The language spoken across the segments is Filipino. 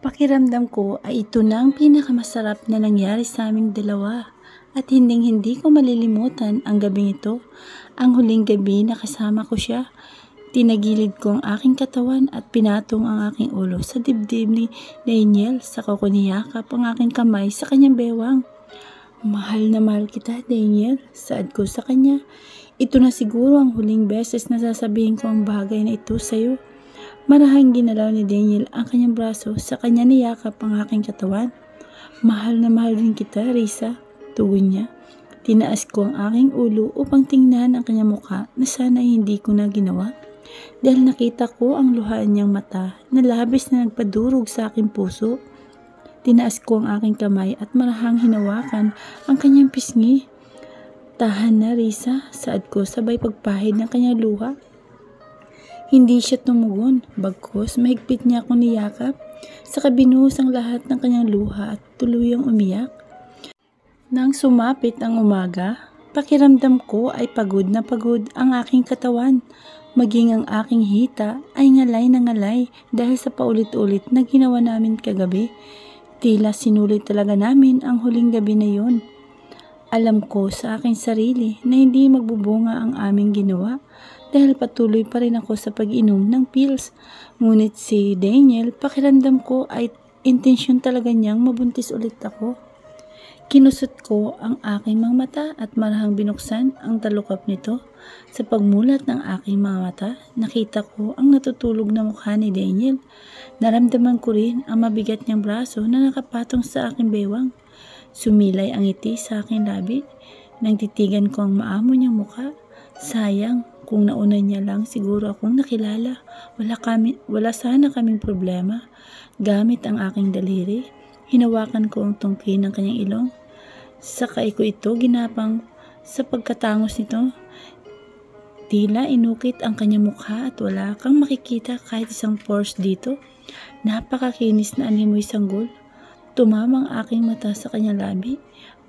Pakiramdam ko ay ito na ang pinakamasarap na nangyari sa aming dalawa at hinding-hindi ko malilimutan ang gabing ito. Ang huling gabi na kasama ko siya, tinagilid ko ang aking katawan at pinatong ang aking ulo sa dibdib ni Daniel. Saka ko niyakap ang aking kamay sa kanyang bewang. Mahal na mahal kita, Daniel, saad ko sa kanya. Ito na siguro ang huling beses na sasabihin ko ang bagay na ito sa'yo. Marahang ginalaw ni Daniel ang kanyang braso, sa kanya niyakap ang aking katawan. Mahal na mahal din kita, Risa, tugon niya. Tinaas ko ang aking ulo upang tingnan ang kanyang mukha na sana hindi ko na ginawa. Dahil nakita ko ang luhaan niyang mata na labis na nagpadurog sa aking puso. Tinaas ko ang aking kamay at marahang hinawakan ang kanyang pisngi. Tahan na, Risa, saad ko sabay pagpahid ng kanyang luha. Hindi siya tumugon, bagkus mahigpit niya akong niyakap. Saka binuhos ang lahat ng kanyang luha at tuluyang umiyak. Nang sumapit ang umaga, pakiramdam ko ay pagod na pagod ang aking katawan. Maging ang aking hita ay ngalay na ngalay dahil sa paulit-ulit na ginawa namin kagabi. Tila sinulit talaga namin ang huling gabi na yun. Alam ko sa aking sarili na hindi magbubunga ang aming ginawa dahil patuloy pa rin ako sa pag-inom ng pills. Ngunit si Daniel, pakiramdam ko ay intensyon talaga niyang mabuntis ulit ako. Kinusot ko ang aking mga mata at marahang binuksan ang talukap nito. Sa pagmulat ng aking mga mata, nakita ko ang natutulog na mukha ni Daniel. Naramdaman ko rin ang mabigat niyang braso na nakapatong sa aking bewang. Sumilay ang ngiti sa aking labi. Nang titigan ko ang maamo niyang mukha, sayang, kung nauna niya lang siguro akong nakilala, wala sana kaming problema. Gamit ang aking daliri, hinawakan ko ang tungki ng kanyang ilong. Sakay ko ito ginapang sa pagkatangos nito. Tila inukit ang kanyang mukha at wala kang makikita kahit isang pores dito. Napakakinis na animoy sanggol. Tumama ang aking mata sa kanyang labi.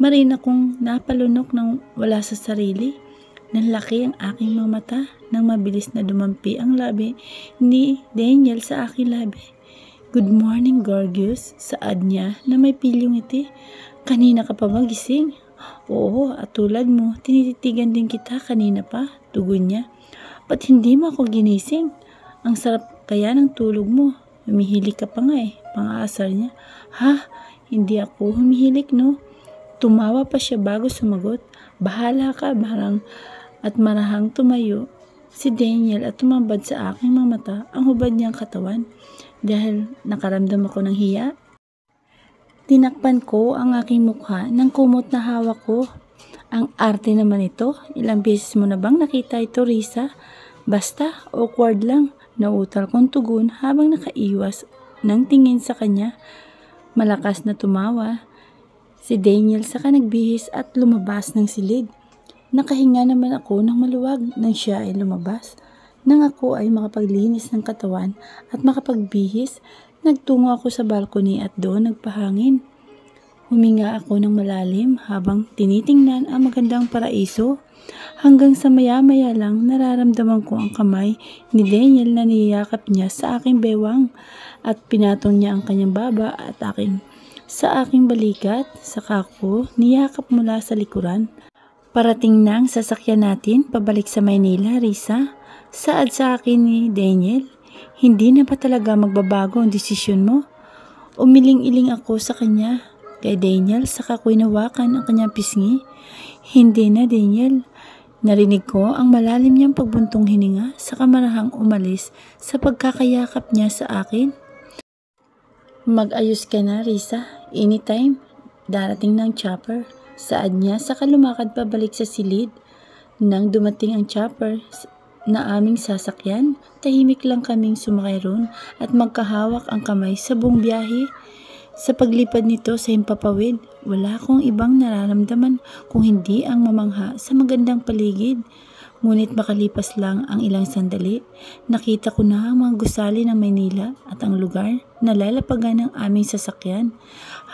Marina kong napalunok ng wala sa sarili. Nanlaki ang aking mga mata nang mabilis na dumampi ang labi ni Daniel sa aking labi. Good morning, Gorgeous, saad niya na may pilyong ngiti. Kanina ka pa magising? Oo, at tulad mo, tinititigan din kita kanina pa, tugon niya. Ba't hindi mo ako ginising? Ang sarap kaya ng tulog mo. Humihilik ka pa nga eh, pang-aasar niya. Ha? Hindi ako humihilik, no? Tumawa pa siya bago sumagot. Bahala ka, marahang tumayo si Daniel at tumambad sa aking mga mata ang hubad niyang katawan. Dahil nakaramdam ako ng hiya, tinakpan ko ang aking mukha ng kumot na hawak ko. Ang arte naman ito. Ilang beses mo na bang nakita ito, Risa? Basta, awkward lang. Nautal kong tugon habang nakaiwas ng tingin sa kanya. Malakas na tumawa si Daniel saka nagbihis at lumabas ng silid. Nakahinga naman ako ng maluwag nang siya ay lumabas. Nang ako ay makapaglinis ng katawan at makapagbihis, nagtungo ako sa balcony at doon nagpahangin. Huminga ako ng malalim habang tinitingnan ang magandang paraiso. Hanggang sa maya-maya lang nararamdaman ko ang kamay ni Daniel na niyakap niya sa aking bewang at pinatong niya ang kanyang baba at sa aking balikat. Saka ko niyakap mula sa likuran. Parating na ang sasakyan natin pabalik sa Maynila, Risa, saad sa akin ni Daniel. Hindi na ba talaga magbabago ang desisyon mo? Umiling-iling ako sa kanya. Kay Daniel, saka ko hinawakan ang kanyang pisngi. Hindi na, Daniel. Narinig ko ang malalim niyang pagbuntong hininga, saka marahang umalis sa pagkakayakap niya sa akin. Mag-ayos ka na, Risa. Anytime, darating ng chopper, saad niya, saka lumakad pabalik sa silid. Nang dumating ang chopper na aming sasakyan, tahimik lang kaming sumakay ron at magkahawak ang kamay sa buong biyahe. Sa paglipad nito sa himpapawid, wala akong ibang nararamdaman kung hindi ang mamangha sa magandang paligid. Ngunit makalipas lang ang ilang sandali, nakita ko na ang mga gusali ng Maynila at ang lugar na lalapagan ng aming sasakyan.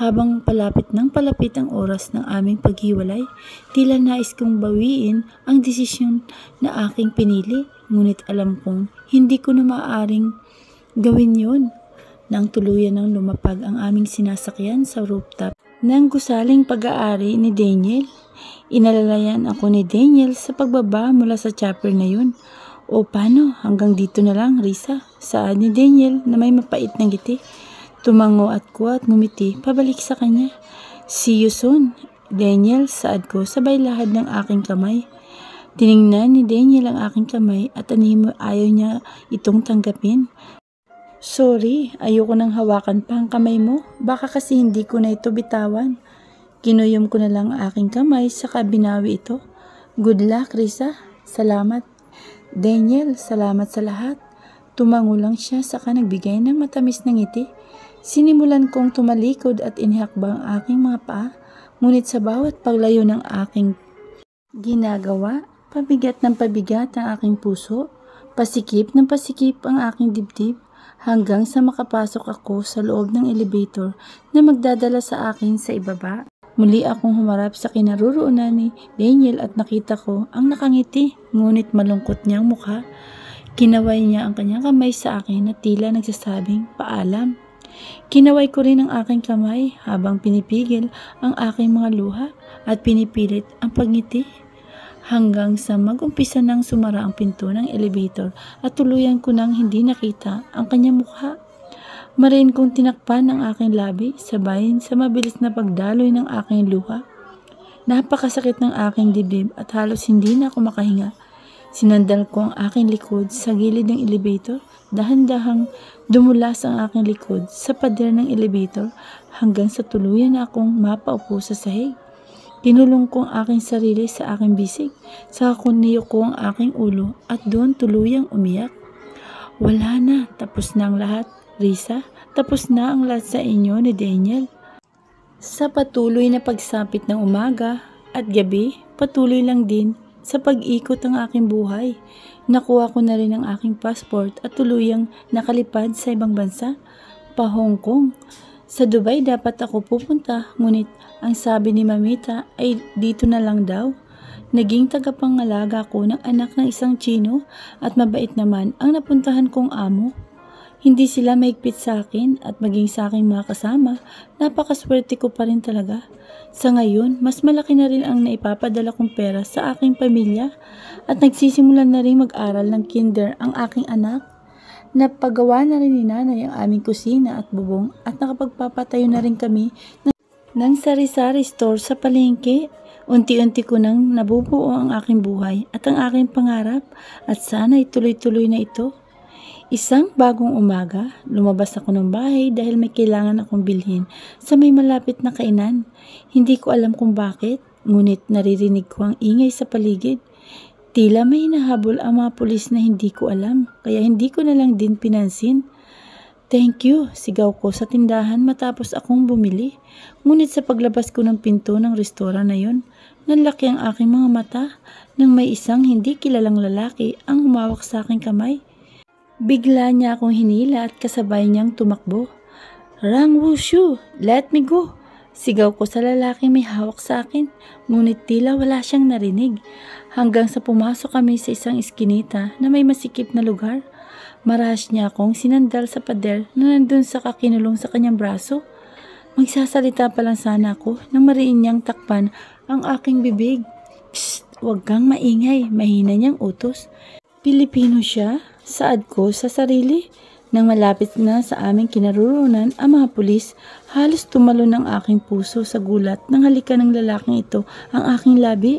Habang palapit ang oras ng aming paghiwalay, tila nais kong bawiin ang desisyon na aking pinili. Ngunit alam kong hindi ko na maaaring gawin yon. nang tuluyan ng lumapag ang aming sinasakyan sa rooftop ng gusaling pag-aari ni Daniel. Inalalayan ako ni Daniel sa pagbaba mula sa chopper na yun. O paano, hanggang dito na lang, Risa, saad ni Daniel na may mapait na ngiti. Tumango at ngumiti pabalik sa kanya. See you soon, Daniel, saad ko sabay lahad ng aking kamay. Tiningnan ni Daniel ang aking kamay at animo ayaw niya itong tanggapin. Sorry, ayoko nang hawakan pa ang kamay mo. Baka kasi hindi ko na ito bitawan. Kinuyom ko na lang ang aking kamay saka binawi ito. Good luck, Risa. Salamat. Daniel, salamat sa lahat. Tumango lang siya saka nagbigay ng matamis na ngiti. Sinimulan kong tumalikod at inihakbang ang aking mga paa. Ngunit sa bawat paglayo ng aking ginagawa, pabigat ng pabigat ang aking puso. Pasikip ng pasikip ang aking dibdib. Hanggang sa makapasok ako sa loob ng elevator na magdadala sa akin sa ibaba. Muli akong humarap sa kinaroroonan ni Daniel at nakita ko ang nakangiti ngunit malungkot niyang mukha. Kinaway niya ang kanyang kamay sa akin na tila nagsasabing paalam. Kinaway ko rin ang aking kamay habang pinipigil ang aking mga luha at pinipilit ang pagngiti. Hanggang sa mag-umpisa nang sumara ang pinto ng elevator at tuluyan ko nang hindi nakita ang kanyang mukha. Mariin kong tinakpan ang aking labi sabay sa mabilis na pagdaloy ng aking luha. Napakasakit ng aking dibdib at halos hindi na ako makahinga. Sinandal ko ang aking likod sa gilid ng elevator. Dahan-dahang dumulas ang aking likod sa pader ng elevator hanggang sa tuluyan na akong mapaupo sa sahig. Kinulong ko ang aking sarili sa aking bisig, saka kuniyo ko ang aking ulo at doon tuluyang umiyak. Wala na, tapos na ang lahat, Risa, tapos na ang lahat sa inyo ni Daniel. Sa patuloy na pagsapit ng umaga at gabi, patuloy lang din sa pag-ikot ng aking buhay. Nakuha ko na rin ang aking passport at tuluyang nakalipad sa ibang bansa, pa Hong Kong. Sa Dubai dapat ako pupunta, ngunit ang sabi ni Mamita ay dito na lang daw. Naging tagapangalaga ko ng anak ng isang Chino at mabait naman ang napuntahan kong amo. Hindi sila maigpit sa akin at maging sa aking mga kasama, napakaswerte ko pa rin talaga. Sa ngayon, mas malaki na rin ang naipapadala kong pera sa aking pamilya at nagsisimulan na rin mag-aral ng kinder ang aking anak. Napagawa na rin ni nanay ang aming kusina at bubong at nakapagpapatayo na rin kami ng sari-sari store sa palengke. Unti-unti ko nang nabubuo ang aking buhay at ang aking pangarap at sana ituloy-tuloy na ito. Isang bagong umaga, lumabas ako ng bahay dahil may kailangan akong bilhin sa may malapit na kainan. Hindi ko alam kung bakit, ngunit naririnig ko ang ingay sa paligid. Tila may hinahabol ang mga pulis na hindi ko alam, kaya hindi ko na lang din pinansin. Thank you, sigaw ko sa tindahan matapos akong bumili. Ngunit sa paglabas ko ng pinto ng restoran na yon, nanlaki ang aking mga mata nang may isang hindi kilalang lalaki ang humawak sa aking kamay. Bigla niya akong hinila at kasabay niyang tumakbo. Rang Wushu, let me go! Sigaw ko sa lalaking may hawak sa akin, ngunit tila wala siyang narinig. Hanggang sa pumasok kami sa isang iskinita na may masikip na lugar. Marahas niya akong sinandal sa pader na nandun sa kakinulong sa kanyang braso. Magsasalita pa lang sana ako nang mariin niyang takpan ang aking bibig. Psst, huwag kang maingay, mahina niyang utos. Pilipino siya, saad ko sa sarili. Nang malapit na sa aming kinaroroonan ang mga pulis, halos tumalon ang aking puso sa gulat nang halikan ng lalaking ito ang aking labi.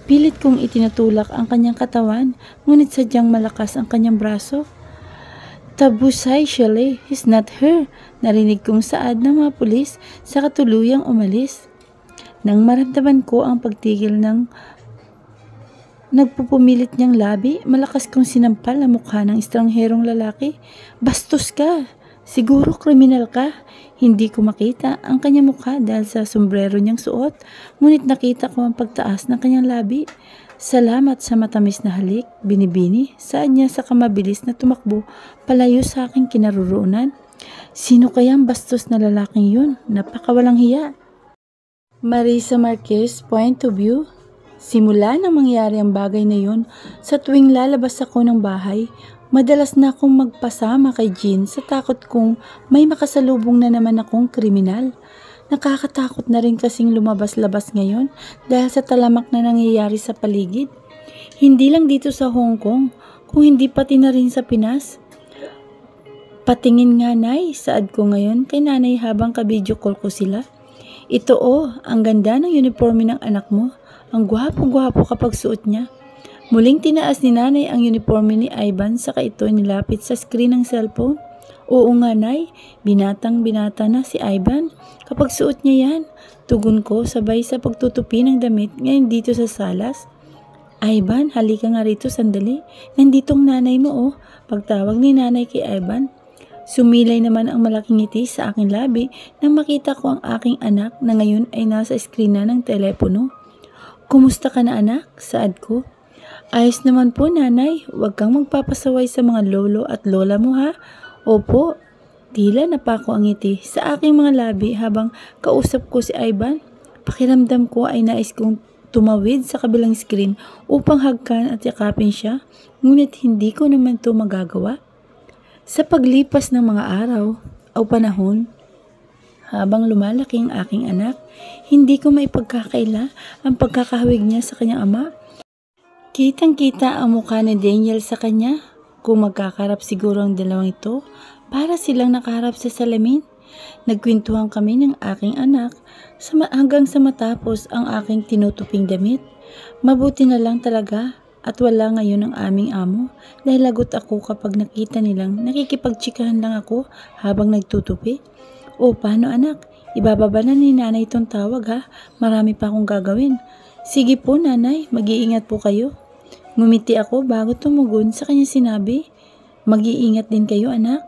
Pilit kong itinutulak ang kanyang katawan, ngunit sadyang malakas ang kanyang braso. Tabusay Shelley, he's not her, narinig kong saad ng mga pulis sa katuluyang umalis. Nang maramdaman ko ang pagtigil ng nagpupumilit niyang labi, malakas kong sinampal ang mukha ng estrangherong lalaki. Bastos ka! Siguro kriminal ka. Hindi ko makita ang kanyang mukha dahil sa sombrero niyang suot, ngunit nakita ko ang pagtaas ng kanyang labi. Salamat sa matamis na halik, binibini, saad niya sa kamabilis na tumakbo palayo sa aking kinaroroonan. Sino kayang bastos na lalaking yun? Napakawalang hiya. Marisa Marquez, point of view. Simula nang mangyari ang bagay na yun, sa tuwing lalabas ako ng bahay, Madalas na akong magpasama kay Jean sa takot kong may makasalubong na naman akong kriminal. Nakakatakot na rin kasing lumabas-labas ngayon dahil sa talamak na nangyayari sa paligid. Hindi lang dito sa Hong Kong, kung hindi pati na rin sa Pinas. Patingin nga nay, saad ko ngayon kay nanay habang ka-video call ko sila. Ito ang ganda ng uniforme ng anak mo. Ang gwapo-gwapo kapag suot niya. Muling tinaas ni nanay ang uniforme ni Ivan saka ito nilapit sa screen ng cellphone. Oo nga nay, binatang-binata na si Ivan. Kapag suot niya yan, tugon ko sabay sa pagtutupi ng damit ngayon dito sa salas. Ivan, halika nga rito sandali. Nanditong nanay mo Pagtawag ni nanay kay Ivan. Sumilay naman ang malaking ngiti sa aking labi nang makita ko ang aking anak na ngayon ay nasa screen na ng telepono. Kumusta ka na anak? Saad ko. Ayos naman po nanay, huwag kang magpapasaway sa mga lolo at lola mo ha. Opo, tila napako ang ngiti sa aking mga labi habang kausap ko si Ivan. Pakiramdam ko ay nais kong tumawid sa kabilang screen upang hagkan at yakapin siya, ngunit hindi ko naman ito magagawa. Sa paglipas ng mga araw o panahon, habang lumalaki ang aking anak, hindi ko maipagkakaila ang pagkakahawig niya sa kanyang ama. Kitang-kita ang mukha ni Daniel sa kanya. Kung magkakarap siguro ang dalawang ito, para silang nakaharap sa salamin. Nagkwentuhan kami ng aking anak hanggang sa matapos ang aking tinutuping damit. Mabuti na lang talaga at wala ngayon ang aming amo dahil lagot ako kapag nakita nilang nakikipagtsikahan lang ako habang nagtutupi. O paano anak? Ibababa na ni nanay itong tawag ha? Marami pa akong gagawin. Sige po nanay, mag-iingat po kayo. Ngumiti ako bago tumugon sa kanya sinabi, mag-iingat din kayo anak.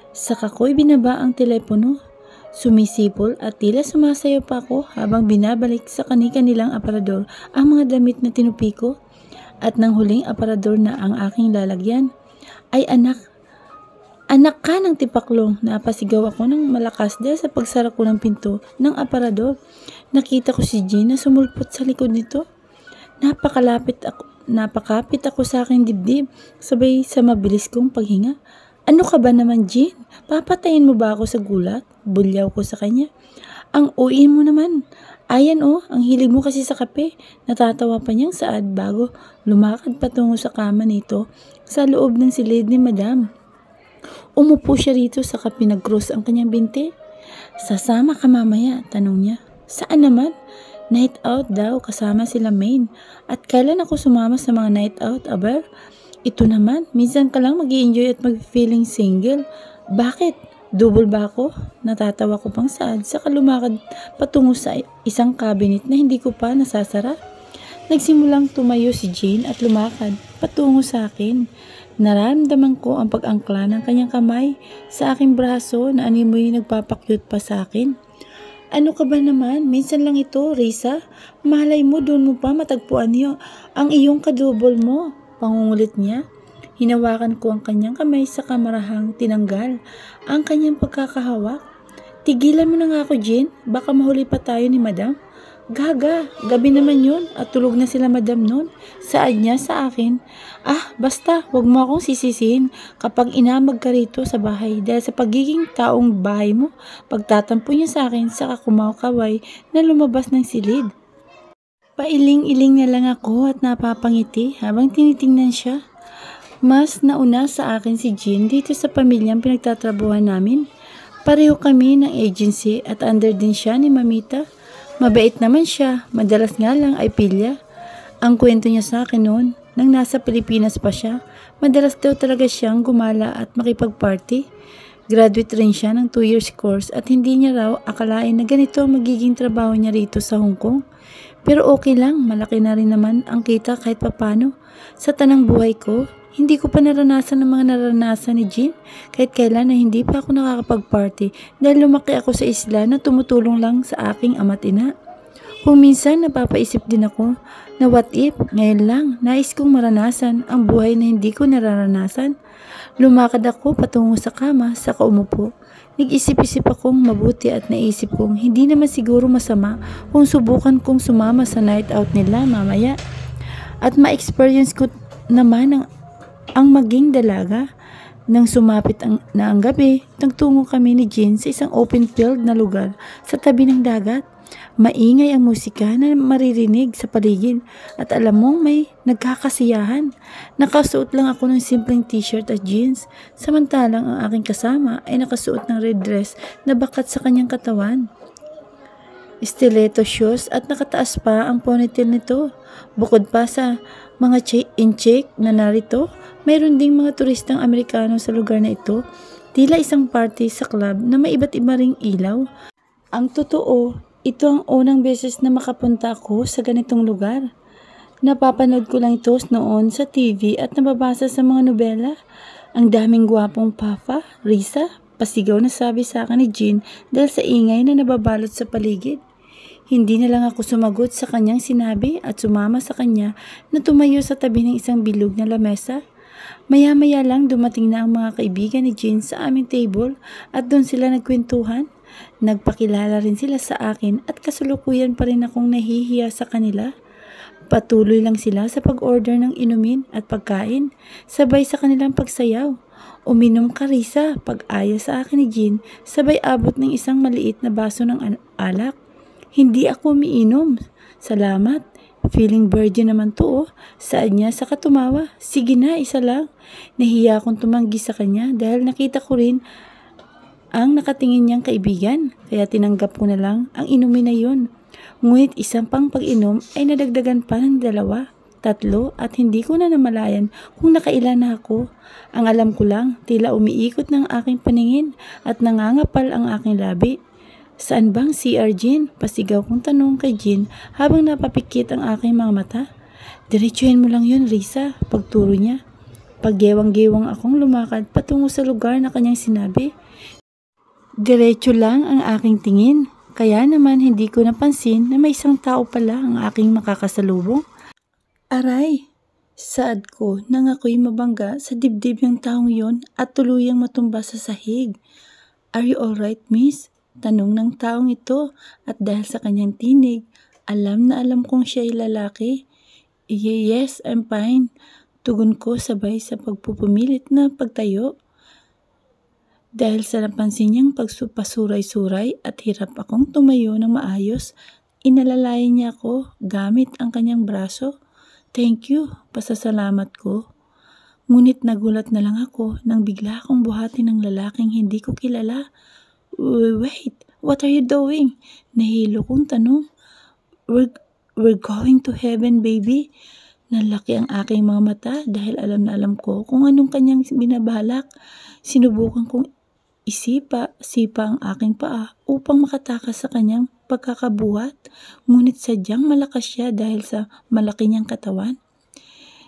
Saka ko'y binaba ang telepono. Sumisipol at tila sumasayaw pa ako habang binabalik sa kani-kanilang aparador ang mga damit na tinupi ko. At nang huling aparador na ang aking lalagyan, ay anak ka ng tipaklong. Napasigaw ako ng malakas dahil sa pagsara ko ng pinto ng aparador. Nakita ko si Jean na sumulpot sa likod nito. Napakapit ako sa aking dibdib, sabay sa mabilis kong paghinga. Ano ka ba naman Jean? Papatayin mo ba ako sa gulat? Bulyaw ko sa kanya. Ang uwi mo naman. Ayan ang hilig mo kasi sa kape. Natatawa pa niyang saad bago lumakad patungo sa kama nito sa loob ng silid ni Madam. Umupo siya rito saka pinag-cross ang kanyang binti. Sasama ka mamaya, tanong niya. Saan naman? Night out daw kasama sila Maine. At kailan ako sumama sa mga night out, aber? Ito naman, minsan ka lang mag-i-enjoy at mag-feeling single. Bakit? Double ba ako? Natatawa ko pang saad saka lumakad patungo sa isang cabinet na hindi ko pa nasasara. Nagsimulang tumayo si Jean at lumakad patungo sa akin. Nararamdaman ko ang pag-angkla ng kanyang kamay sa aking braso na animoy nagpapakyut pa sa akin. Ano ka ba naman? Minsan lang ito, Risa. Malay mo doon mo pa matagpuan niyo ang iyong kadouble mo. Pangungulit niya. Hinawakan ko ang kanyang kamay sa kamarahang tinanggal ang kanyang pagkakahawak. Tigilan mo na nga ako, Jean. Baka mahuli pa tayo ni Madam. Gaga, gabi naman yun at tulog na sila Madam noon. Saad niya sa akin. Basta, wag mo akong sisisihin kapag inamag ka rito sa bahay dahil sa pagiging taong bahay mo. Pagtatampo niya sa akin saka kumakaway na lumabas ng silid. Pailing-iling na lang ako at napapangiti habang tinitingnan siya. Mas nauna sa akin si Jean dito sa pamilyang pinagtatrabuhan namin. Pareho kami ng agency at under din siya ni Mamita. Mabait naman siya, madalas nga lang ay pilya. Ang kwento niya sa akin noon, nang nasa Pilipinas pa siya, madalas daw talaga siyang gumala at makipag-party. Graduate rin siya ng 2 years course at hindi niya raw akalain na ganito ang magiging trabaho niya rito sa Hong Kong. Pero okay lang, malaki na rin naman ang kita kahit papano. Sa tanang buhay ko, hindi ko pa naranasan ang mga naranasan ni Jean kahit kailan na hindi pa ako nakakapag-party dahil lumaki ako sa isla na tumutulong lang sa aking ama't ina. Kung minsan napapaisip din ako na what if ngayon lang nais kong maranasan ang buhay na hindi ko nararanasan. Lumakad ako patungo sa kama saka umupo. Nag-isip-isip akong mabuti at naisip kong hindi naman siguro masama kung subukan kong sumama sa night out nila mamaya. At ma-experience ko naman ang ang maging dalaga. Nang sumapit na ang gabi, nagtungo kami ni Jean sa isang open field na lugar sa tabi ng dagat. Maingay ang musika na maririnig sa paligid at alam mong may nagkakasiyahan. Nakasuot lang ako ng simpleng t-shirt at jeans, samantalang ang aking kasama ay nakasuot ng red dress na bakat sa kanyang katawan. Stiletto shoes at nakataas pa ang ponytail nito. Bukod pa sa mga incheck na narito, mayroon ding mga turistang Amerikano sa lugar na ito. Tila isang party sa club na may iba't iba ring ilaw. Ang totoo, ito ang unang beses na makapunta ako sa ganitong lugar. Napapanood ko lang ito noon sa TV at nababasa sa mga nobela. Ang daming gwapong papa, Risa, pasigaw na sabi sa akin ni Jean dahil sa ingay na nababalot sa paligid. Hindi na lang ako sumagot sa kanyang sinabi at sumama sa kanya na tumayo sa tabi ng isang bilog na lamesa. Maya-maya lang dumating na ang mga kaibigan ni Jean sa aming table at doon sila nagkwentuhan. Nagpakilala rin sila sa akin at kasalukuyan pa rin akong nahihiya sa kanila. Patuloy lang sila sa pag-order ng inumin at pagkain, sabay sa kanilang pagsayaw. Uminom ka, Risa, pag-aya sa akin ni Jean, sabay abot ng isang maliit na baso ng alak. Hindi ako umiinom. Salamat. Feeling virgin naman to, oh. Saad niya sa katumawa. Sige na, isa lang. Nahiya akong tumanggi sa kanya dahil nakita ko rin ang nakatingin niyang kaibigan. Kaya tinanggap ko na lang ang inumin na yun. Ngunit isang pang pag-inom ay nadagdagan pa ng 2, 3 at hindi ko na namalayan kung nakailan na ako. Ang alam ko lang, tila umiikot ng aking paningin at nangangapal ang aking labi. Saan bang CR, Jean? Pasigaw kong tanong kay Jean habang napapikit ang aking mga mata. Diretsuhin mo lang yun, Risa, pagturo niya. Paggewang-gewang akong lumakad patungo sa lugar na kanyang sinabi. Diretso lang ang aking tingin, kaya naman hindi ko napansin na may isang tao pala ang aking makakasalubong. Aray! Saad ko nang ako'y mabangga sa dibdib ng taong yon at tuluyang matumba sa sahig. Are you alright, miss? Tanong ng taong ito at dahil sa kanyang tinig, alam na alam kong siya'y lalaki. Yes, I'm fine. Tugon ko sabay sa pagpupumilit na pagtayo. Dahil sa napansin niyang pagpasuray-suray at hirap akong tumayo ng maayos, inalalayan niya ako gamit ang kanyang braso. Thank you, pasasalamat ko. Ngunit nagulat na lang ako nang bigla akong buhatin ng lalaking hindi ko kilala. Wait, what are you doing? Nahilo kong tanong. We're going to heaven, baby. Nalaki ang aking mga mata dahil alam na alam ko kung anong kanyang binabalak. Sinubukan kong sipa ang aking paa upang makatakas sa kanyang pagkakabuhat. Ngunit sadyang malakas siya dahil sa malaki niyang katawan.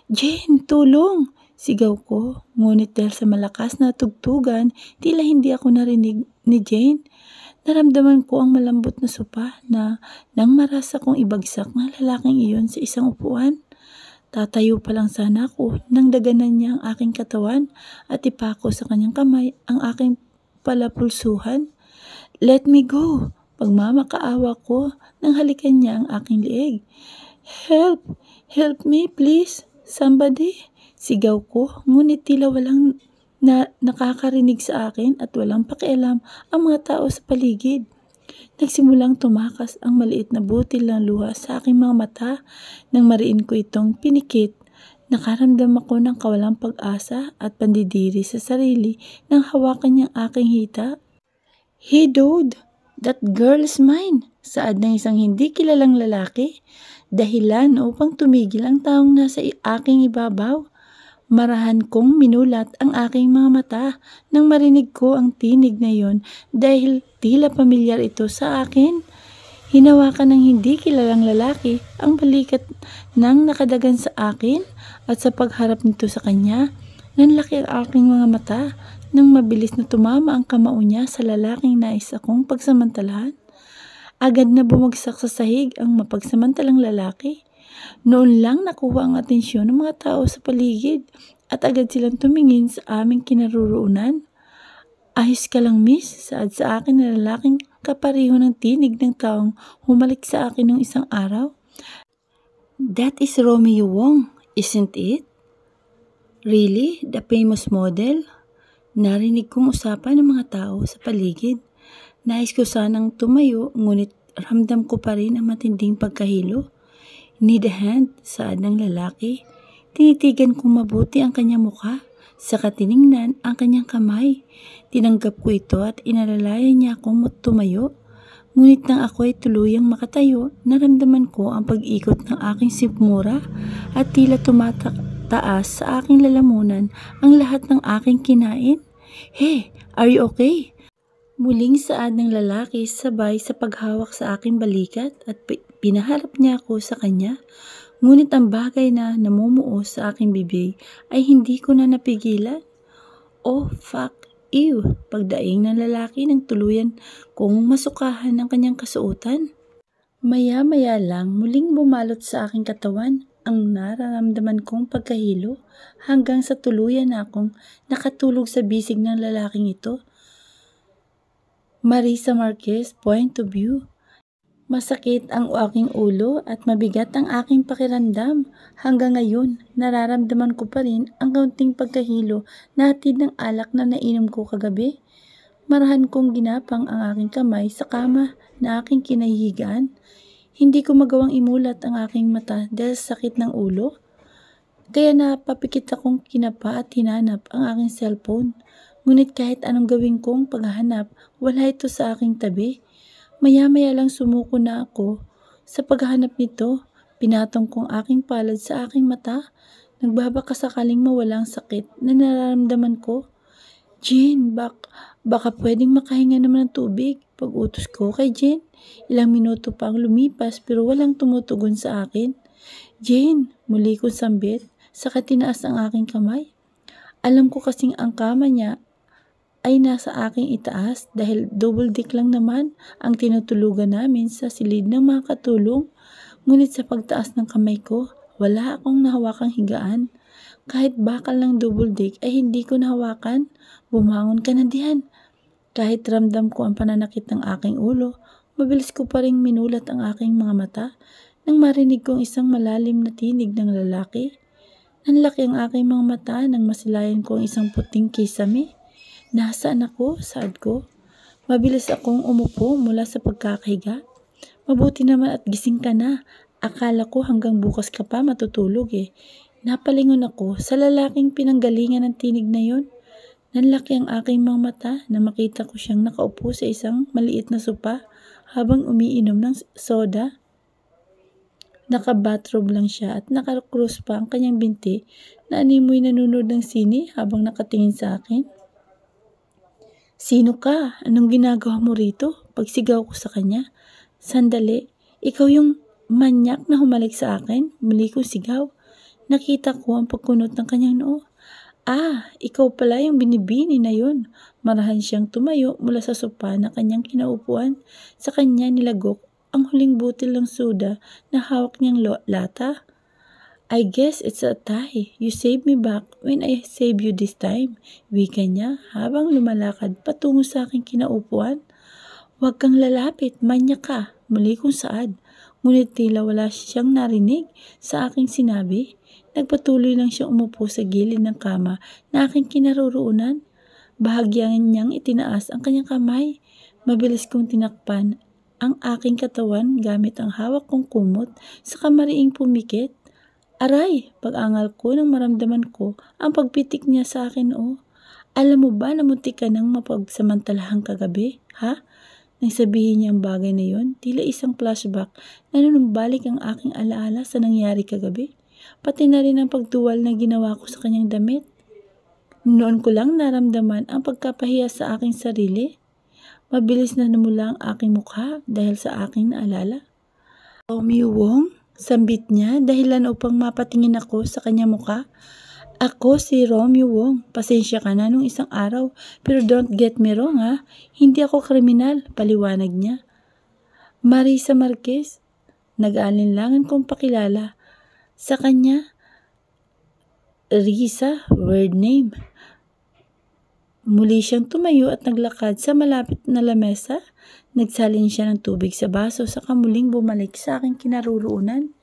Jane, tulong! Sigaw ko, ngunit dahil sa malakas na tugtugan, tila hindi ako narinig ni Jane. Naramdaman ko ang malambot na sopa na nang marasa kong ibagsak ng lalaking iyon sa isang upuan. Tatayo pa lang sana ako nang daganan niya ang aking katawan at ipako sa kanyang kamay ang aking palapulsuhan. Let me go! Pagmamakaawa ko nang halikan niya ang aking liig. Help! Help me, please! Somebody! Sigaw ko, ngunit tila walang nakakarinig sa akin at walang pakialam ang mga tao sa paligid. Nagsimulang tumakas ang maliit na butil ng luha sa aking mga mata nang mariin ko itong pinikit. Nakaramdam ako ng kawalang pag-asa at pandidiri sa sarili nang hawakan niyang aking hita. Hey dude, that girl is mine, saad ng isang hindi kilalang lalaki. Dahilan upang tumigil ang taong nasa aking ibabaw. Marahan kong minulat ang aking mga mata nang marinig ko ang tinig na yon dahil tila pamilyar ito sa akin. Hinawakan ng hindi kilalang lalaki ang balikat ng nakadagan sa akin at sa pagharap nito sa kanya, nanlaki ang aking mga mata nang mabilis na tumama ang kamao niya sa lalaking nais akong pagsamantalahan. Agad na bumagsak sa sahig ang mapagsamantalang lalaki. Noon lang nakuha ang atensyon ng mga tao sa paligid at agad silang tumingin sa aming kinaroroonan. Ayos ka lang, miss, saad sa akin na lalaking kapareho ng tinig ng taong humalik sa akin nung isang araw. That is Romeo Wong, isn't it? Really? The famous model? Narinig kong usapan ng mga tao sa paligid. Nais ko sanang tumayo, ngunit ramdam ko pa rin ang matinding pagkahilo. Need a hand, saad ng lalaki. Tinitigan kong mabuti ang kanyang mukha. Saka tiningnan ang kanyang kamay. Tinanggap ko ito at inalalayan niya akong tumayo. Ngunit nang ako ay tuluyang makatayo, naramdaman ko ang pag-ikot ng aking sikmura at tila tumataas sa aking lalamunan ang lahat ng aking kinain. Hey, are you okay? Muling saad ng lalaki sabay sa paghawak sa aking balikat at pinaharap niya ako sa kanya. Ngunit ang bagay na namumuo sa aking bibig ay hindi ko na napigilan. Oh, fuck. Ew, pagdaing ng lalaki ng tuluyan kung masukahan ng kanyang kasuotan. Maya-maya lang muling bumalot sa aking katawan ang nararamdaman kong pagkahilo hanggang sa tuluyan na akong nakatulog sa bisig ng lalaking ito. Marisa Marquez, point of view. Masakit ang aking ulo at mabigat ang aking pakiramdam. Hanggang ngayon, nararamdaman ko pa rin ang kaunting pagkahilo na hatid ng alak na nainom ko kagabi. Marahan kong ginapang ang aking kamay sa kama na aking kinahihigaan. Hindi ko magawang imulat ang aking mata dahil sa sakit ng ulo. Kaya napapikit akong kinapa at hinanap ang aking cellphone. Ngunit kahit anong gawin kong paghahanap, wala ito sa aking tabi. Maya-maya lang sumuko na ako sa paghahanap nito. Pinatong kong aking palad sa aking mata. Nagbabaka sakaling mawala ang sakit na nararamdaman ko. Jane, baka pwedeng makahinga naman ng tubig. Pag-utos ko kay Jane, ilang minuto pa ang lumipas pero walang tumutugon sa akin. Jane, muli kong sambit, saka tinaas ang aking kamay. Alam ko kasing ang kama niya ay nasa aking itaas dahil double deck lang naman ang tinutulugan namin sa silid ng mga katulong. Ngunit sa pagtaas ng kamay ko, wala akong nahawakang higaan. Kahit bakal ng double deck ay hindi ko nahawakan. Bumangon ka na diyan. Kahit ramdam ko ang pananakit ng aking ulo, mabilis ko pa ring minulat ang aking mga mata nang marinig kong isang malalim na tinig ng lalaki. Nanlaki ang aking mga mata nang masilayan ko ang isang puting kisame. Nasaan ako? Saad ko. Mabilis akong umupo mula sa pagkakahiga. Mabuti naman at gising ka na. Akala ko hanggang bukas ka pa matutulog eh. Napalingon ako sa lalaking pinanggalingan ng tinig na yon. Nanlaki ang aking mga mata na makita ko siyang nakaupo sa isang maliit na sopa habang umiinom ng soda. Naka-bathrobe lang siya at naka-cross pa ang kanyang binti na animoy nanonood ng sine habang nakatingin sa akin. Sino ka? Anong ginagawa mo rito? Pagsigaw ko sa kanya. Sandali, ikaw yung manyak na humalik sa akin? Muli kong sigaw. Nakita ko ang pagkunot ng kanyang noo. Ah, ikaw pala yung binibini na yun. Marahan siyang tumayo mula sa sopa na kanyang kinaupuan. Sa kanya nilagok ang huling butil ng soda na hawak niyang lata. I guess it's a tie. You saved me back when I saved you this time. Wika niya habang lumalakad patungo sa aking kinaupuan. Huwag kang lalapit, manyak ka. Muli kong saad. Ngunit tila wala siyang narinig sa aking sinabi. Nagpatuloy lang siyang umupo sa gilid ng kama na aking kinaroroonan. Bahagyang niyang itinaas ang kanyang kamay. Mabilis kong tinakpan ang aking katawan gamit ang hawak kong kumot sa kamariing pumikit. Aray, pag-angal ko nang maramdaman ko ang pagpitik niya sa akin. Oh, alam mo ba na muntik ka nang mapagsamantalahang kagabi? Ha? Nang sabihin niya ang bagay na yon, tila isang flashback na nanumbalik ang aking alaala sa nangyari kagabi. Pati na rin ang pagtuwal na ginawa ko sa kanyang damit. Noon ko lang naramdaman ang pagkapahiya sa aking sarili. Mabilis na namula ang aking mukha dahil sa aking naalala. Romeo Wong? Sambit niya dahilan upang mapatingin ako sa kanyang mukha. Ako si Romeo Wong. Pasensya ka na nung isang araw. Pero don't get me wrong ha. Hindi ako kriminal. Paliwanag niya. Marisa Marquez. Nag-aalinlangan kong pakilala. Sa kanya, Risa, weird name. Muli siyang tumayo at naglakad sa malapit na lamesa. Nagsalin siya ng tubig sa baso saka muling bumalik sa aking kinaroroonan.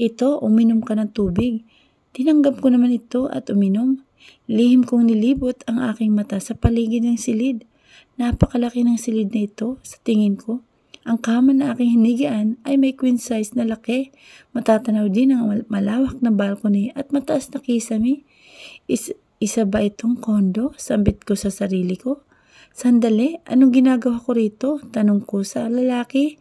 Ito, uminom ka ng tubig. Tinanggap ko naman ito at uminom. Lihim kong nilibot ang aking mata sa paligid ng silid. Napakalaki ng silid na ito sa tingin ko. Ang kama na aking hinigaan ay may queen size na laki. Matatanaw din ang malawak na balcony at mataas na kisame. Isa ba itong kondo? Sambit ko sa sarili ko. Sandali, anong ginagawa ko rito? Tanong ko sa lalaki.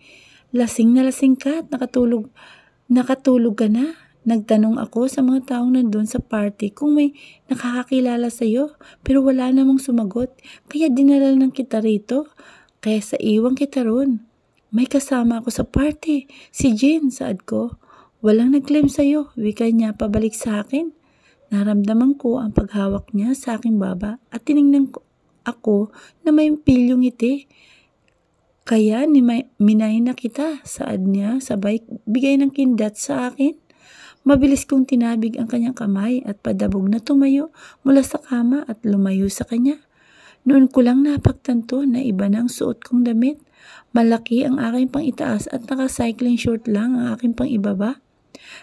Lasing na lasing ka at nakatulog ka na. Nagtanong ako sa mga taong nandun sa party kung may nakakakilala sa'yo, pero wala namang sumagot. Kaya dinala lang kita rito. Kaya sa iwang kita ron. May kasama ako sa party. Si Jean, saad ko. Walang nag-claim sa'yo. Wika niya pabalik sa akin. Naramdaman ko ang paghawak niya sa aking baba at tiningnan ko ako na may pilyong ngiti. Kaya minay na kita, saad niya sabay bigay ng kindat sa akin. Mabilis kong tinabig ang kanyang kamay at padabog na tumayo mula sa kama at lumayo sa kanya. Noon ko lang napagtanto na iba ng suot kong damit. Malaki ang aking pang-itaas at naka-cycling short lang ang aking pang-ibaba.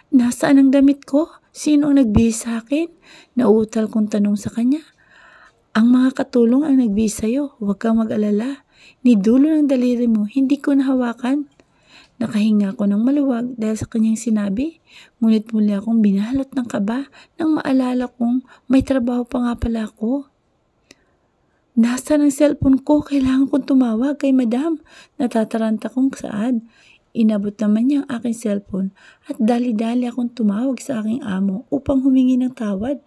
Nasaan ang damit ko? Sino ang nagbihis sa akin? Nauutal kong tanong sa kanya. Ang mga katulong ang nagbihis sa'yo. Huwag kang mag-alala. Ni dulo ng daliri mo, hindi ko nahawakan. Nakahinga ko ng maluwag dahil sa kanyang sinabi, ngunit muli akong binalot ng kaba nang maalala kong may trabaho pa nga pala ako. Nasaan ang cellphone ko? Kailangan kong tumawag kay madam. Natataranta kong saad. Inabot naman niya ang aking cellphone at dali-dali akong tumawag sa aking amo upang humingi ng tawad.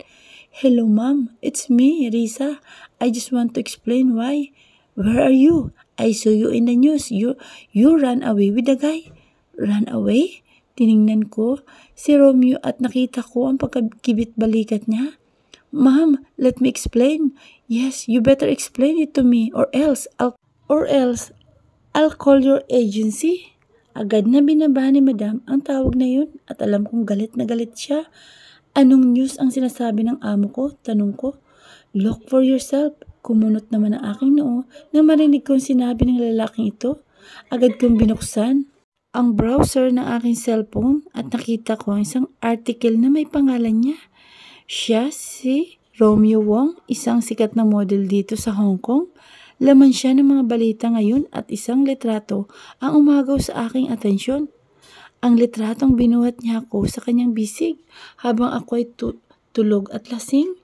Hello ma'am, it's me, Risa. I just want to explain why. Where are you? I saw you in the news. You ran away with the guy. Ran away? Tiningnan ko si Romeo at nakita ko ang pagkakibit balikat niya. Ma'am, let me explain. Yes, you better explain it to me or else I'll call your agency. Agad na binaba ni madam ang tawag na yun at alam kong galit na galit siya. Anong news ang sinasabi ng amo ko? Tanong ko. Look for yourself. Kumunot naman ang aking noo nang marinig kong sinabi ng lalaking ito. Agad kong binuksan ang browser ng aking cellphone at nakita ko ang isang article na may pangalan niya. Siya si Romeo Wong, isang sikat na model dito sa Hong Kong. Laman siya ng mga balita ngayon at isang litrato ang umagaw sa aking atensyon. Ang litratong binuhat niya ako sa kanyang bisig habang ako ay tulog at lasing.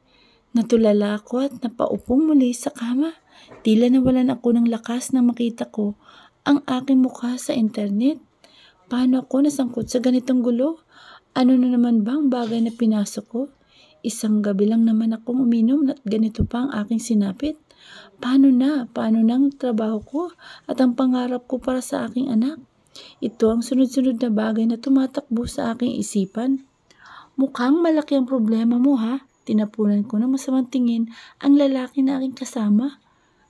Natulala ako at napaupong muli sa kama. Tila nawalan ako ng lakas nang makita ko ang aking mukha sa internet. Paano ako nasangkot sa ganitong gulo? Ano na naman bang bagay na pinasok ko? Isang gabi lang naman akong uminom at ganito pa ang aking sinapit. Paano nang trabaho ko at ang pangarap ko para sa aking anak? Ito ang sunod-sunod na bagay na tumatakbo sa aking isipan. Mukhang malaki ang problema mo ha? Tinapunan ko ng masamang tingin ang lalaki na aking kasama.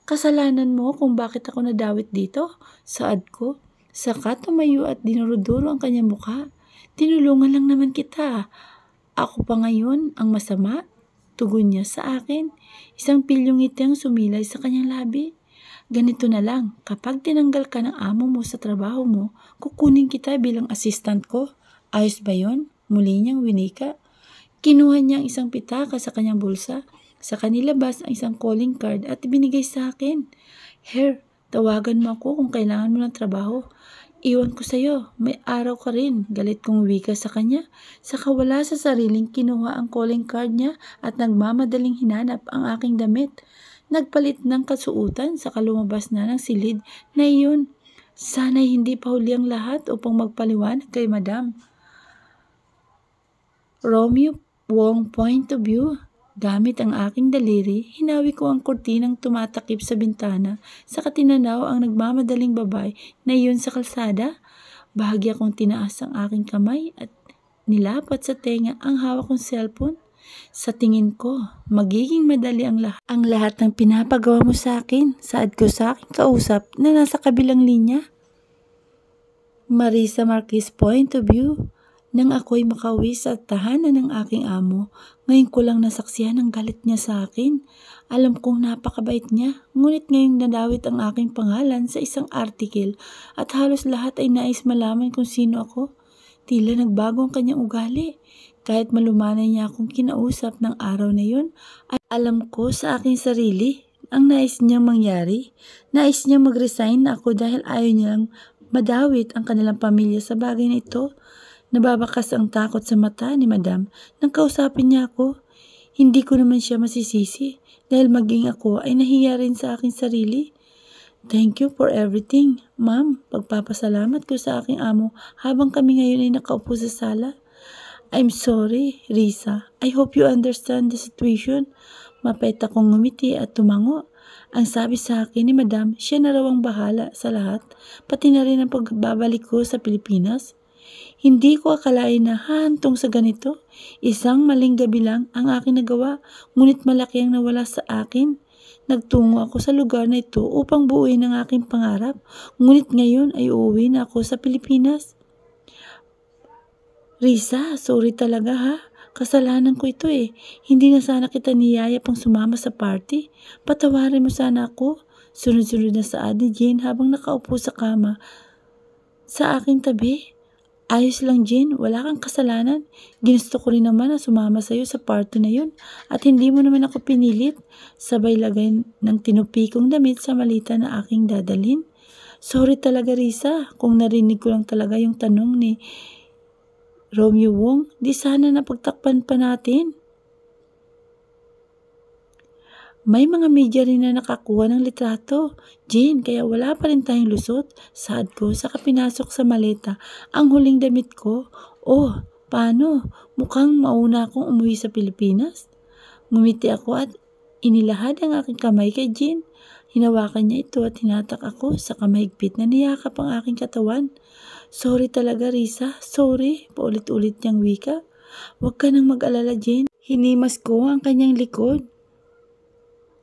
Kasalanan mo kung bakit ako nadawit dito, saad ko. Saka tumayo at dinuruduro ang kanyang mukha. Tinulungan lang naman kita. Ako pa ngayon ang masama, tugon niya sa akin. Isang pilyong ngiti ang sumilay sa kanyang labi. Ganito na lang, kapag tinanggal ka ng amo mo sa trabaho mo, kukunin kita bilang assistant ko. Ayos ba yon? Muli niyang winika. Kinuha niya ang isang pitaka sa kanyang bulsa. Sa kanilabas ang isang calling card at ibinigay sa akin. Her, tawagan mo ako kung kailangan mo ng trabaho. Iwan ko sa'yo, may araw ka rin. Galit kong wika sa kanya. Saka wala sa sariling kinuha ang calling card niya at nagmamadaling hinanap ang aking damit. Nagpalit ng kasuutan saka lumabas na ng silid na iyon. Sana'y hindi pa huli ang lahat upang magpaliwanag kay madam. Romeo Wong point of view. Gamit ang aking daliri, hinawi ko ang kurtinang tumatakip sa bintana sa katinanaw ang nagmamadaling babae na iyon sa kalsada. Bahagya kong tinaas ang aking kamay at nilapat sa tenga ang hawak kong cellphone. Sa tingin ko, magiging madali ang lahat ng pinapagawa mo sa akin, saad ko sa aking kausap na nasa kabilang linya. Marisa Marquez point of view. Nang ako'y makauwi sa tahanan ng aking amo, ngayon ko lang nasaksihan ang galit niya sa akin. Alam kong napakabait niya, ngunit ngayong nadawit ang aking pangalan sa isang article at halos lahat ay nais malaman kung sino ako. Tila nagbago ang kanyang ugali. kahit malumanay niya akong kinausap ng araw na yun, ay alam ko sa aking sarili ang nais niyang mangyari. Nais niyang mag-resign na ako dahil ayaw niyang madawit ang kanilang pamilya sa bagay na ito. Nababakas ang takot sa mata ni Madam nang kausapin niya ako. Hindi ko naman siya masisisi dahil maging ako ay nahiya rin sa aking sarili. Thank you for everything, Ma'am. Pagpapasalamat ko sa aking amo habang kami ngayon ay nakaupo sa sala. I'm sorry, Risa. I hope you understand the situation. Mapait akong ngumiti at tumango. Ang sabi sa akin ni Madam, siya na raw ang bahala sa lahat, pati na rin ang pagbabalik ko sa Pilipinas. Hindi ko akalain na hahantong sa ganito. Isang maling gabi lang ang aking nagawa, ngunit malaki ang nawala sa akin. Nagtungo ako sa lugar na ito upang buuin ang aking pangarap, ngunit ngayon ay uuwi na ako sa Pilipinas. Risa, sorry talaga ha. Kasalanan ko ito eh. Hindi na sana kita niyaya pang sumama sa party. Patawarin mo sana ako. Sunod-sunod na saad ni Jane habang nakaupo sa kama sa aking tabi. Ayos lang, Jane. Wala kang kasalanan. Ginusto ko rin naman na sumama sa'yo sa party na yun. At hindi mo naman ako pinilit. Sabay lagay ng tinupi kong damit sa malita na aking dadalhin. Sorry talaga, Risa. Kung narinig ko lang talaga yung tanong ni Romeo Wong, di sana napagtakpan pa natin. May mga media rin na nakakuha ng litrato, Jane, kaya wala pa rin tayong lusot. Saad ko, saka pinasok sa maleta ang huling damit ko. Oh, paano? Mukhang mauna akong umuwi sa Pilipinas. Ngumiti ako at inilahad ang aking kamay kay Jane. Hinawakan niya ito at hinatak ako sa kamahigpit na niyakap ang aking katawan. Sorry talaga, Risa. Sorry. Paulit-ulit niyang wika. Huwag ka nang mag-alala, Jane. Hinimas ko ang kanyang likod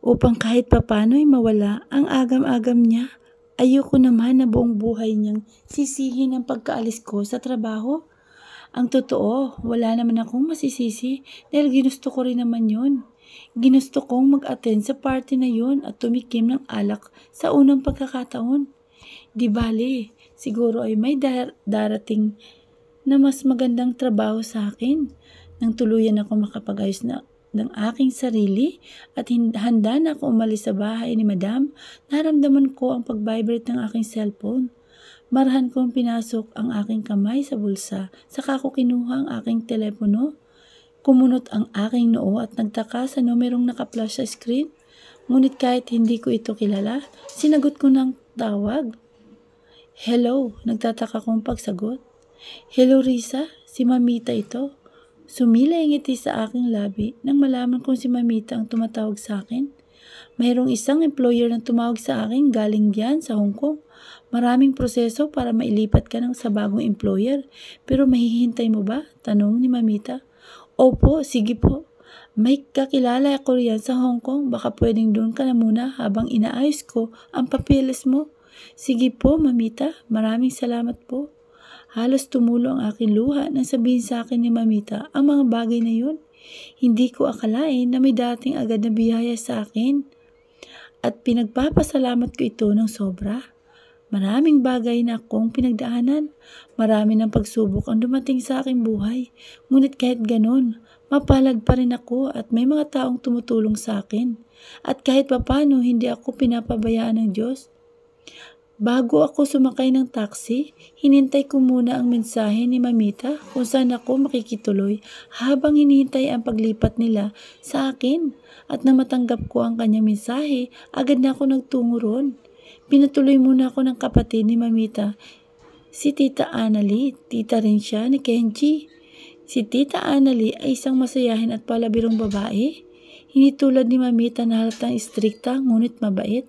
upang kahit papano'y mawala ang agam-agam niya. Ayoko naman na buong buhay niyang sisihin ang pagkaalis ko sa trabaho. Ang totoo, wala naman akong masisisi dahil ginusto ko rin naman yun. Ginusto kong mag-attend sa party na yun at tumikim ng alak sa unang pagkakataon. Di bale, siguro ay may darating na mas magandang trabaho sa akin. Nang tuluyan ako makapag-ayos ng aking sarili at handa na ako umalis sa bahay ni Madam, naramdaman ko ang pag-vibrate ng aking cellphone. Marahan kong pinasok ang aking kamay sa bulsa, saka ko kinuha ang aking telepono. Kumunot ang aking noo at nagtaka sa numerong naka-flash sa screen. Ngunit kahit hindi ko ito kilala, sinagot ko ng tawag. Hello, nagtataka kong pagsagot. Hello, Risa, si Mamita ito. Sumilay ang ngiti sa aking labi nang malaman kong si Mamita ang tumatawag sa akin. Mayroong isang employer na tumawag sa akin galing diyan sa Hong Kong. Maraming proseso para mailipat ka sa bagong employer. Pero mahihintay mo ba? Tanong ni Mamita. Opo, sige po. May kakilala ako riyan sa Hong Kong. Baka pwedeng doon ka na muna habang inaayos ko ang papeles mo. Sige po, Mamita. Maraming salamat po. Halos tumulo ang aking luha nang sabihin sa akin ni Mamita ang mga bagay na yun. Hindi ko akalain na may dating agad na biyaya sa akin. At pinagpapasalamat ko ito ng sobra. Maraming bagay na akong pinagdaanan. Marami ng pagsubok ang dumating sa aking buhay. Ngunit kahit ganon, mapalad pa rin ako at may mga taong tumutulong sa akin. At kahit papano, hindi ako pinapabayaan ng Diyos. Bago ako sumakay ng taxi, hinintay ko muna ang mensahe ni Mamita kung saan ako makikituloy habang hinihintay ang paglipat nila sa akin. At nang matanggap ko ang kanyang mensahe, agad na ako nagtungo ron. Pinatuloy muna ako ng kapatid ni Mamita, si Tita Annalie. Tita rin siya ni Kenji. Si Tita Annalie ay isang masayahin at palabirong babae. Hindi tulad ni Mamita na halatang istrikta ngunit mabait.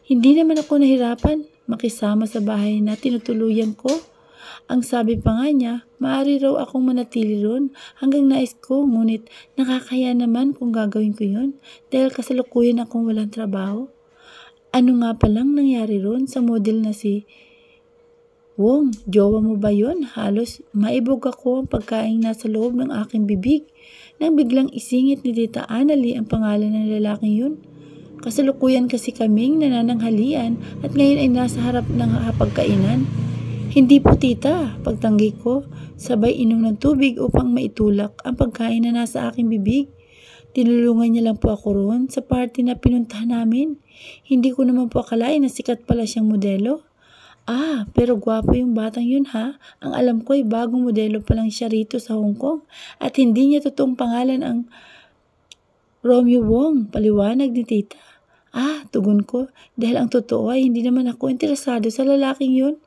Hindi naman ako nahirapan makisama sa bahay na tinutuluyan ko. Ang sabi pa nga niya, maaari raw akong manatili ron hanggang nais ko, ngunit nakakaya naman kung gagawin ko yun dahil kasalukuyan akong walang trabaho. Ano nga palang nangyari ron sa model na si Wong? Jowa mo ba yun? Halos maibog ako ang pagkain nasa loob ng aking bibig nang biglang isingit ni Tita Annalie ang pangalan ng lalaking yun. Kasalukuyan kasi kaming nanananghalian at ngayon ay nasa harap ng hapagkainan. Hindi po tita, pagtanggi ko, sabay inom ng tubig upang maitulak ang pagkain na nasa aking bibig. Tinulungan niya lang po ako roon sa party na pinuntahan namin. Hindi ko naman po akalain na sikat pala siyang modelo. Pero gwapo yung batang yun ha. Ang alam ko ay bagong modelo pa lang siya rito sa Hong Kong at hindi niya totoong pangalan ang Romeo Wong, paliwanag ni tita. Tugon ko, dahil ang totoo ay hindi naman ako interesado sa lalaking yun.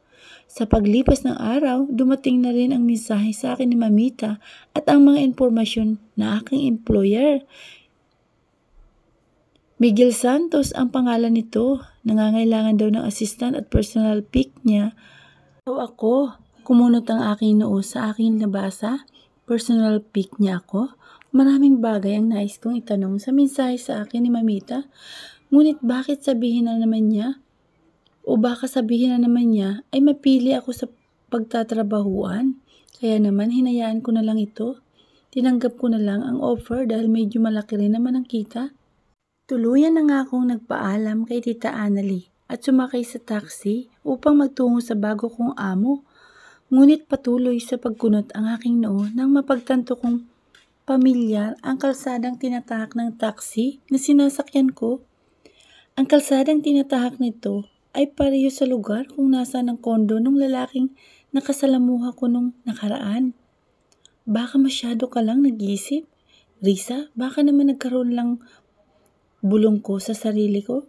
Sa paglipas ng araw, dumating na rin ang mensahe sa akin ni Mamita at ang mga impormasyon na aking employer. Miguel Santos ang pangalan nito. Nangangailangan daw ng assistant at personal pick niya. So ako, kumunot ang aking noo sa aking nabasa. Personal pick niya ako. Maraming bagay ang nais kong itanong sa mensahe sa akin ni Mamita. Ngunit bakit sabihin na naman niya? O baka sabihin na naman niya ay mapili ako sa pagtatrabahuan. Kaya naman hinayaan ko na lang ito. Tinanggap ko na lang ang offer dahil medyo malaki rin naman ang kita. Tuluyan na nga akong nagpaalam kay Tita Annalie at sumakay sa taxi upang magtungo sa bago kong amo. Ngunit patuloy sa pagkunot ang aking noo nang mapagtanto kong pamilyar ang kalsadang tinatahak ng taxi na sinasakyan ko. Ang kalsadang tinatahak nito ay pareho sa lugar kung nasaan ang kondo ng lalaking nakasalamuha ko nung nakaraan. Baka masyado ka lang nag-iisip. Risa, baka naman nagkaroon lang bulong ko sa sarili ko.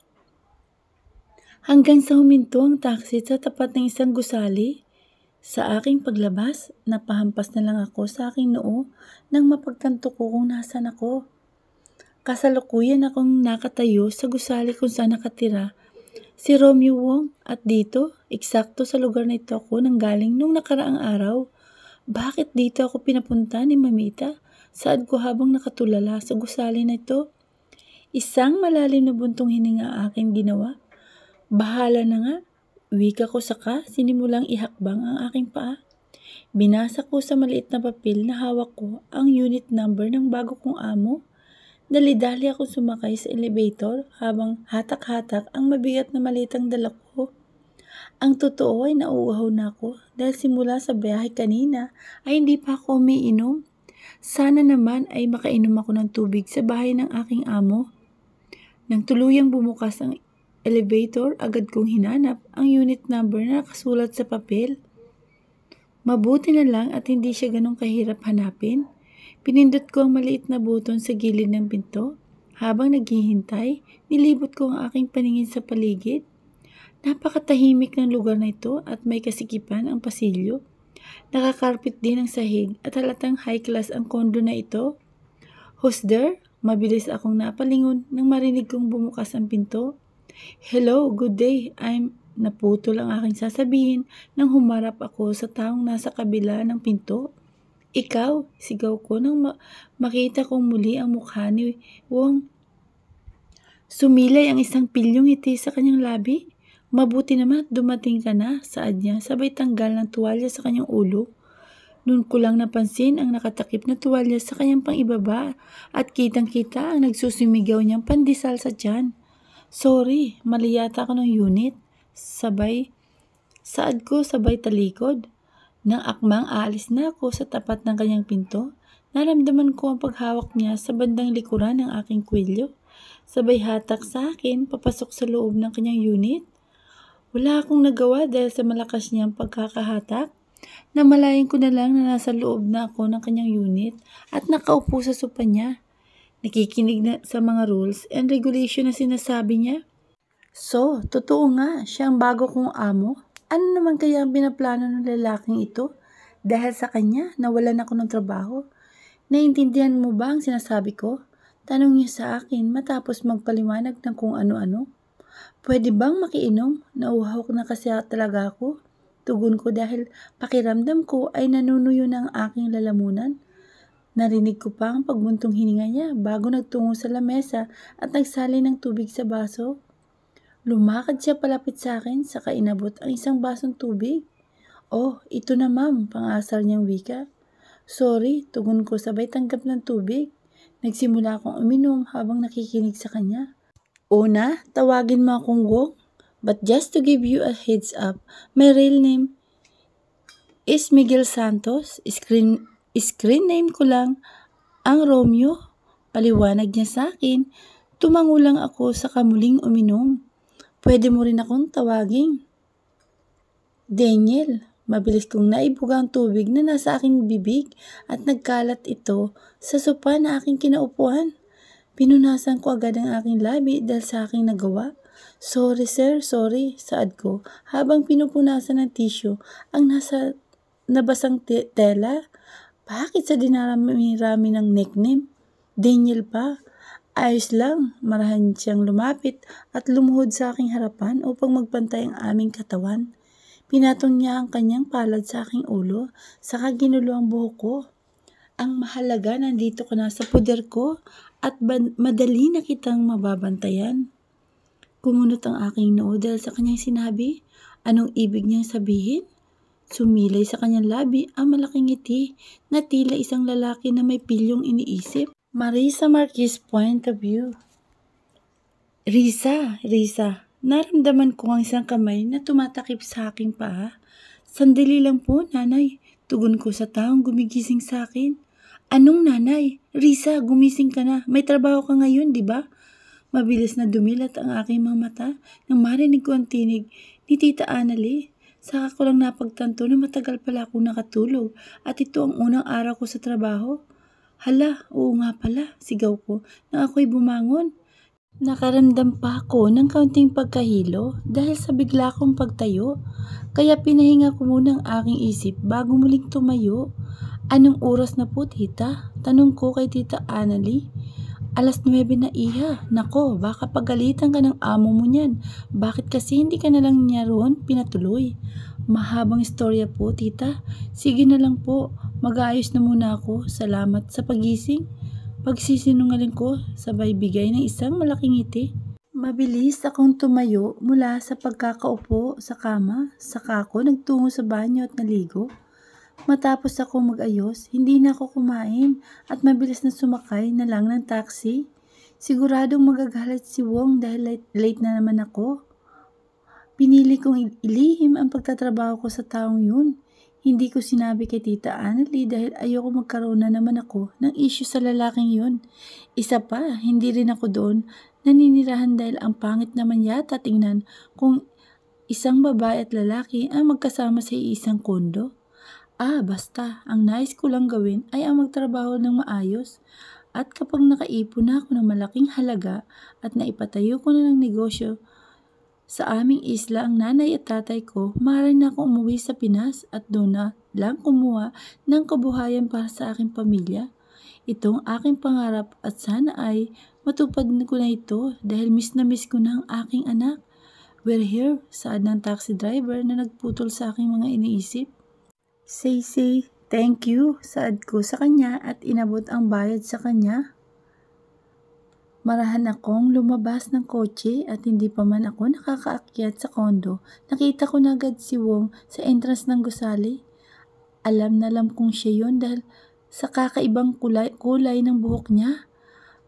Hanggang sa huminto ang taxi sa tapat ng isang gusali. Sa aking paglabas, napahampas na lang ako sa aking noo nang mapagtanto ko kung nasaan ako. Kasalukuyan akong nakatayo sa gusali kung saan nakatira si Romeo Wong at dito, eksakto sa lugar na ito ako nanggaling nung nakaraang araw. Bakit dito ako pinapunta ni Mamita? Saan ko habang nakatulala sa gusali na ito? Isang malalim na buntong hininga aking ginawa. Bahala na nga. Wika ko saka sinimulang ihakbang ang aking paa. Binasa ko sa maliit na papel na hawak ko ang unit number ng bago kong amo. Dali-dali ako sumakay sa elevator habang hatak-hatak ang mabigat na malitang dala ko. Ang totoo ay nauuhaw na ako dahil simula sa biyahe kanina ay hindi pa ako umiinom. Sana naman ay makainom ako ng tubig sa bahay ng aking amo. Nang tuluyang bumukas ang elevator, agad kong hinanap ang unit number na nakasulat sa papel. Mabuti na lang at hindi siya ganong kahirap hanapin. Pinindot ko ang maliit na buton sa gilid ng pinto. Habang naghihintay, nilibot ko ang aking paningin sa paligid. Napakatahimik ng lugar na ito at may kasikipan ang pasilyo. Nakakarpet din ang sahig at halatang high class ang kondo na ito. Who's there? Mabilis akong napalingon nang marinig kong bumukas ang pinto. Hello, good day. Naputol ang aking sasabihin nang humarap ako sa taong nasa kabila ng pinto. Ikaw, sigaw ko nang makita kong muli ang mukha ni Wong. Sumilay ang isang pilyong ngiti sa kanyang labi. Mabuti naman dumating ka na, saad niya, sabay tanggal ng tuwalya sa kanyang ulo. Noon ko lang napansin ang nakatakip na tuwalya sa kanyang pangibaba at kitang-kita ang nagsusumigaw niyang pandesal sa tiyan. Sorry, mali yata ako ng unit. Saad ko sabay talikod. Nang akmang aalis na ako sa tapat ng kanyang pinto, naramdaman ko ang paghawak niya sa bandang likuran ng aking kwelyo. Sabay hatak sa akin papasok sa loob ng kanyang unit. Wala akong nagawa dahil sa malakas niyang pagkakahatak. Namalayan ko na lang na nasa loob na ako ng kanyang unit at nakaupo sa sopa niya. Nakikinig na sa mga rules and regulation na sinasabi niya. So, totoo nga, siya ang bago kong amo. Ano naman kaya ang pinaplano ng lalaking ito? Dahil sa kanya, nawalan ako ng trabaho. Naintindihan mo ba ang sinasabi ko? Tanong niya sa akin matapos magpaliwanag ng kung ano-ano. Pwede bang makiinom? Nauuhaw na kasi talaga ako. Tugon ko dahil pakiramdam ko ay nanunuyo ng aking lalamunan. Narinig ko pa ang pagbuntong hininga niya bago nagtungo sa lamesa at nagsali ng tubig sa baso. Lumakad siya palapit sa akin saka inabot ang isang basong tubig. Oh, ito na ma'am, pang-asar niyang wika. Sorry, tugon ko sabay tanggap ng tubig. Nagsimula akong uminom habang nakikinig sa kanya. Una, tawagin mo akong Wong. But just to give you a heads up, my real name is Miguel Santos. Screen name ko lang ang Romeo. Paliwanag niya sa akin. Tumango lang ako sa kamuling uminom. Pwede mo rin akong tawaging Daniel. Mabilis kong naibuga ang tubig na nasa aking bibig at nagkalat ito sa sopa na aking kinaupuan. Pinunasan ko agad ang aking labi dahil sa aking nagawa. Sorry sir, sorry, saad ko habang pinupunasan ng tissue ang nabasang tela. Bakit sa dinarami-rami ng nickname? Daniel pa. Ayos lang, marahan siyang lumapit at lumuhod sa aking harapan upang magpantay ang aming katawan. Pinatong niya ang kanyang palad sa aking ulo, saka ginulo ang buhok ko. Ang mahalaga, nandito ka na sa puder ko at madali na kitang mababantayan. Kumunot ang aking noo dahil sa kanyang sinabi. Anong ibig niyang sabihin? Sumilay sa kanyang labi ang malaking ngiti na tila isang lalaki na may pilyong iniisip. Marisa Marquez point of view. Risa, naramdaman ko ang isang kamay na tumatakip sa aking paa. Sandali lang po, nanay. Tugon ko sa taong gumigising sa akin. Anong nanay? Risa, gumising ka na. May trabaho ka ngayon, di ba? Mabilis na dumilat ang aking mga mata nang marinig ko ang tinig ni Tita Annalie. Saka ko lang napagtanto na matagal pala akong nakatulog at ito ang unang araw ko sa trabaho. Hala, oo nga pala, sigaw ko nang ako'y bumangon. Nakaramdam pa ako ng kaunting pagkahilo dahil sa bigla kong pagtayo, kaya pinahinga ko muna ang aking isip bago muling tumayo. Anong oras na po, tita? Tanong ko kay Tita Annalie. 9:00 na iha. Nako, baka pagalitan ka ng amo mo niyan. Bakit kasi hindi ka na lang niya roon pinatuloy? Mahabang istorya po, tita. Sige na lang po, mag-aayos na muna ako. Salamat sa pagising. Pagsisinungaling ko, sabay bigay ng isang malaking ngiti. Mabilis akong tumayo mula sa pagkakaupo sa kama, saka ako nagtungo sa banyo at naligo. Matapos ako mag-ayos, hindi na ako kumain at mabilis na sumakay na lang ng taxi. Siguradong magagalit si Wong dahil late na naman ako. Pinili kong ilihim ang pagtatrabaho ko sa taong yun. Hindi ko sinabi kay Tita Annalie dahil ayoko magkaroon na naman ako ng issue sa lalaking yun. Isa pa, hindi rin ako doon naninirahan dahil ang pangit naman yata tingnan kung isang babae at lalaki ang magkasama sa isang kondo. Basta, ang nais ko lang gawin ay ang magtrabaho ng maayos. At kapag nakaipon na ako ng malaking halaga at naipatayo ko na ng negosyo sa aming isla ang nanay at tatay ko, maaari na akong umuwi sa Pinas at doon na lang kumuha ng kabuhayan para sa aking pamilya. Itong aking pangarap at sana ay matupad ko na ito dahil miss na miss ko na ang aking anak. We're here, saad ng taxi driver na nagputol sa aking mga iniisip. Say, thank you, saad ko sa kanya at inabot ang bayad sa kanya. Marahan akong lumabas ng kotse at hindi pa man ako nakakaakyat sa kondo. Nakita ko na agad si Wong sa entrance ng gusali. Alam na alam kong siya yun dahil sa kakaibang kulay ng buhok niya.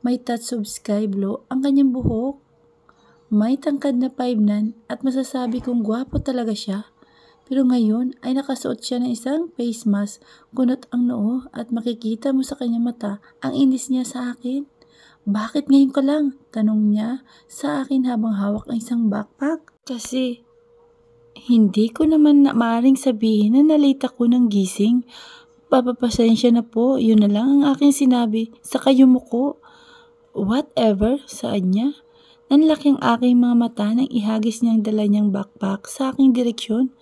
May touch of sky blue ang kanyang buhok. May tangkad na 5'9" at masasabi kong gwapo talaga siya. Pero ngayon ay nakasuot siya ng isang face mask, kunot ang noo at makikita mo sa kanyang mata ang inis niya sa akin. Bakit ngayon ka lang? Tanong niya sa akin habang hawak ang isang backpack. Kasi hindi ko naman maaaring sabihin na nalate ako ng gising. Papapasensya na po, yun na lang ang aking sinabi sa kayumuko. Whatever, saad niya. Nanlaki ang aking mga mata nang ihagis niyang dala niyang backpack sa aking direksyon.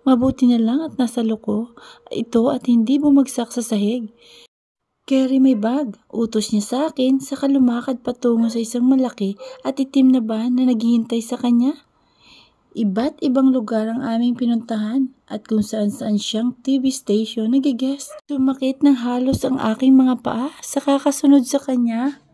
Mabuti na lang at nasa loko ito at hindi bumagsak sa sahig. Carry my bag, utos niya sa akin, saka lumakad patungo sa isang malaki at itim na van na naghihintay sa kanya. Iba't ibang lugar ang aming pinuntahan at kung saan-saan siyang TV station nag-guest. Sumakit ng halos ang aking mga paa sa kakasunod sa kanya.